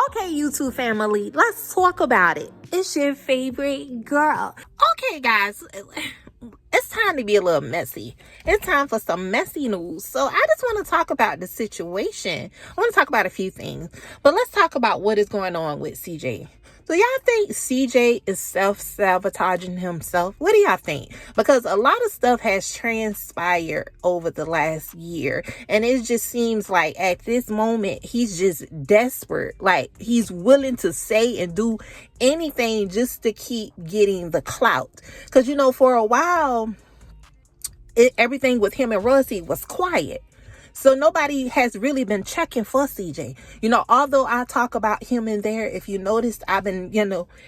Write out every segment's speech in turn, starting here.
Okay, YouTube family, let's talk about it. It's your favorite girl. Okay, guys, it's time to be a little messy. It's time for some messy news. So I just want to talk about the situation. I want to talk about a few things, but let's talk about what is going on with CJ. So y'all think CJ is self-sabotaging himself? What do y'all think? Because a lot of stuff has transpired over the last year. And it just seems like at this moment, he's just desperate. Like he's willing to say and do anything just to keep getting the clout. Because, you know, for a while, everything with him and Rosie was quiet. So nobody has really been checking for CJ. You know, although I talk about him in there, if you noticed, I've been,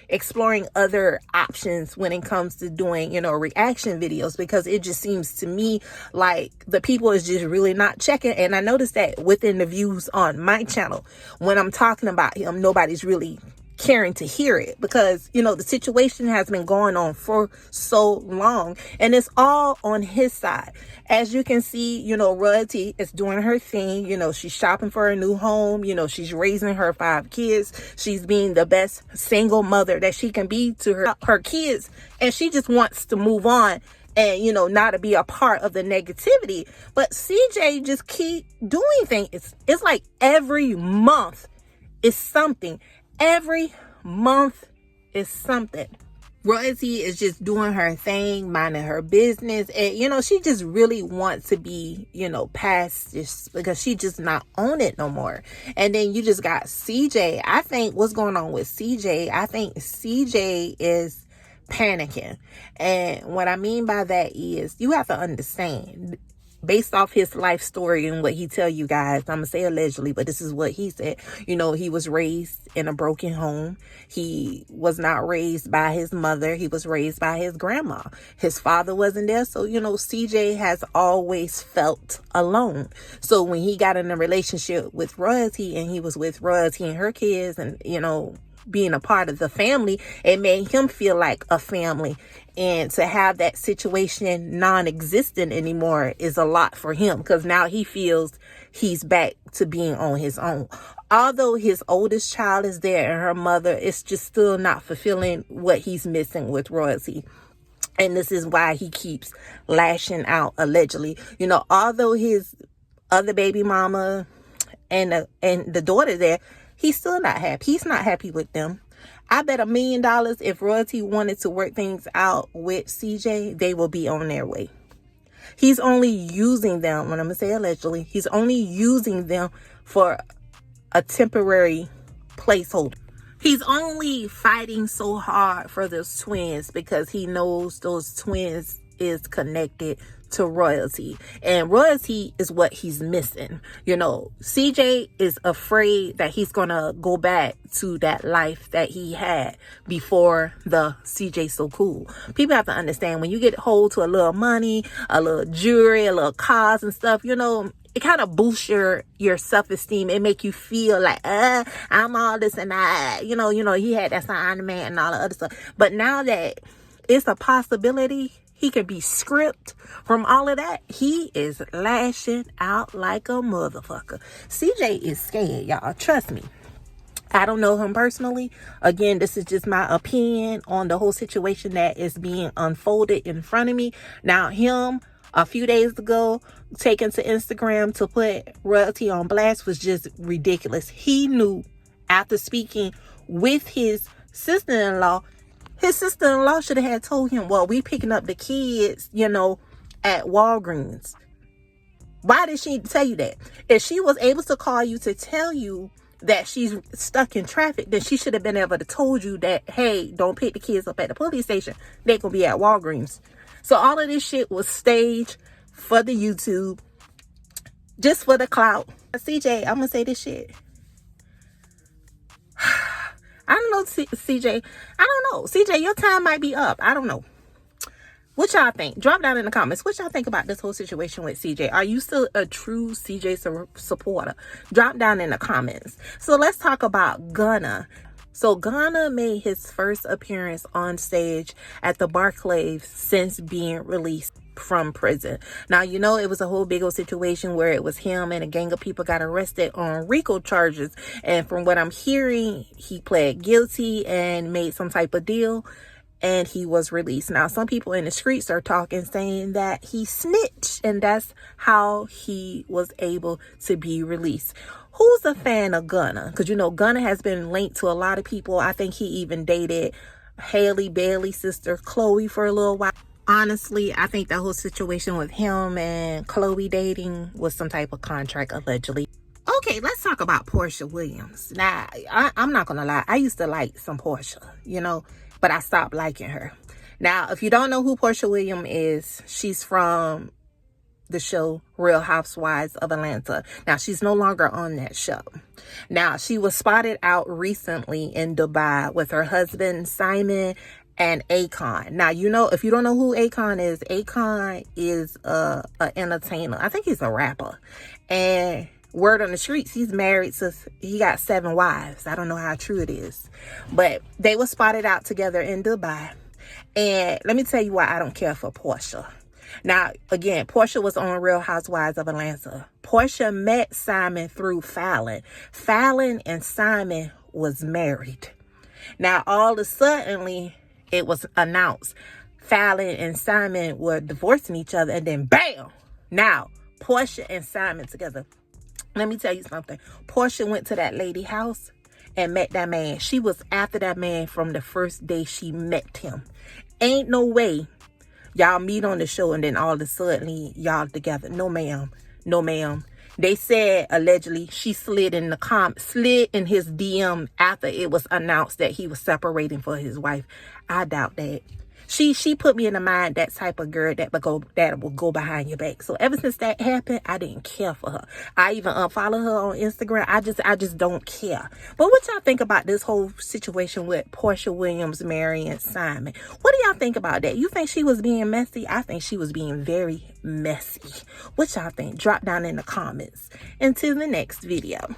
exploring other options when it comes to doing, reaction videos, because it just seems to me like the people is just really not checking. And I noticed that within the views on my channel, when I'm talking about him, nobody's really caring to hear it, because the situation has been going on for so long and it's all on his side. As you can see, Royalty is doing her thing. She's shopping for a new home. She's raising her 5 kids. She's being the best single mother that she can be to her kids, and she just wants to move on and not to be a part of the negativity. But CJ just keep doing things. It's like every month is something. Every month is something. Royalty is just doing her thing, minding her business. And, she just really wants to be, past this, because she just not on it no more. And then you just got CJ. I think what's going on with CJ, I think CJ is panicking. And what I mean by that is, you have to understand, based off his life story and what he tell you guys, I'm gonna say allegedly, but this is what he said. He was raised in a broken home. He was not raised by his mother. He was raised by his grandma. His father wasn't there. So, CJ has always felt alone. So when he got in a relationship with Royalty, and he was with Royalty and her kids, and, being a part of the family, it made him feel like a family. And to have that situation non-existent anymore is a lot for him, because now he feels he's back to being on his own. Although his oldest child is there and her mother, is just still not fulfilling what he's missing with Royalty. And this is why he keeps lashing out, allegedly. Although his other baby mama and the daughter there, he's still not happy. He's not happy with them. I bet $1 million if Royalty wanted to work things out with CJ, they will be on their way. He's only using them, when I'm going to say allegedly, he's only using them for a temporary placeholder. He's only fighting so hard for those twins because he knows those twins is connected to Royalty, and Royalty is what he's missing. CJ is afraid that he's gonna go back to that life that he had before the CJ So Cool. People have to understand, when you get hold to a little money, a little jewelry, a little cars and stuff, it kind of boosts your self-esteem. It make you feel like, I'm all this and that. He had that sign man and all the other stuff. But now that it's a possibility, he could be stripped from all of that, he is lashing out like a motherfucker. CJ is scared, y'all. Trust me. I don't know him personally. Again, this is just my opinion on the whole situation that is being unfolded in front of me. Now, him, a few days ago, taken to Instagram to put Royalty on blast was just ridiculous. He knew, after speaking with his sister-in-law, his sister-in-law should have had told him, well, we picking up the kids, at Walgreens. Why did she tell you that? If she was able to call you to tell you that she's stuck in traffic, then she should have been able to told you that, hey, don't pick the kids up at the police station. They're going to be at Walgreens. So all of this shit was staged for the YouTube, just for the clout. CJ, I'm going to say this shit. I don't know, CJ. I don't know. CJ, your time might be up. I don't know. What y'all think? Drop down in the comments. What y'all think about this whole situation with CJ? Are you still a true CJ supporter? Drop down in the comments. So let's talk about Gunna. So Gunna made his first appearance on stage at the Barclays since being released from prison. Now, you know, it was a whole big old situation where it was him and a gang of people got arrested on RICO charges. And from what I'm hearing, he pled guilty and made some type of deal, and he was released. Now, some people in the streets are talking, saying that he snitched, and that's how he was able to be released. Who's a fan of Gunna? Because, you know, Gunna has been linked to a lot of people. I think he even dated Haley Bailey's sister, Chloe, for a little while. Honestly, I think the whole situation with him and Chloe dating was some type of contract, allegedly. Okay, let's talk about Porsha Williams. Now, I'm not going to lie. I used to like some Porsha, you know, but I stopped liking her. Now, if you don't know who Porsha Williams is, she's from the show Real Housewives of Atlanta. Now, she's no longer on that show. Now, she was spotted out recently in Dubai with her husband, Simon, and Akon. Now, you know, if you don't know who Akon is a entertainer. I think he's a rapper. And word on the streets, he's married to, he got 7 wives. I don't know how true it is. But they were spotted out together in Dubai. And let me tell you why I don't care for Porsha. Now, again, Porsha was on Real Housewives of Atlanta. Porsha met Simon through Fallon. Fallon and Simon was married. Now, all of a sudden, it was announced Fallon and Simon were divorcing each other, and then bam! Now, Porsha and Simon together. Let me tell you something. Porsha went to that lady house and met that man. She was after that man from the first day she met him. Ain't no way y'all meet on the show and then all of a sudden y'all together. No, ma'am. No, ma'am. They said allegedly she slid in his DM after it was announced that he was separating for his wife. I doubt that. She put me in the mind that type of girl that will go behind your back. So ever since that happened, I didn't care for her. I even unfollowed her on Instagram. I just don't care. But what y'all think about this whole situation with Porsha Williams marrying Simon? What do y'all think about that? You think she was being messy? I think she was being very messy. What y'all think? Drop down in the comments. Until the next video.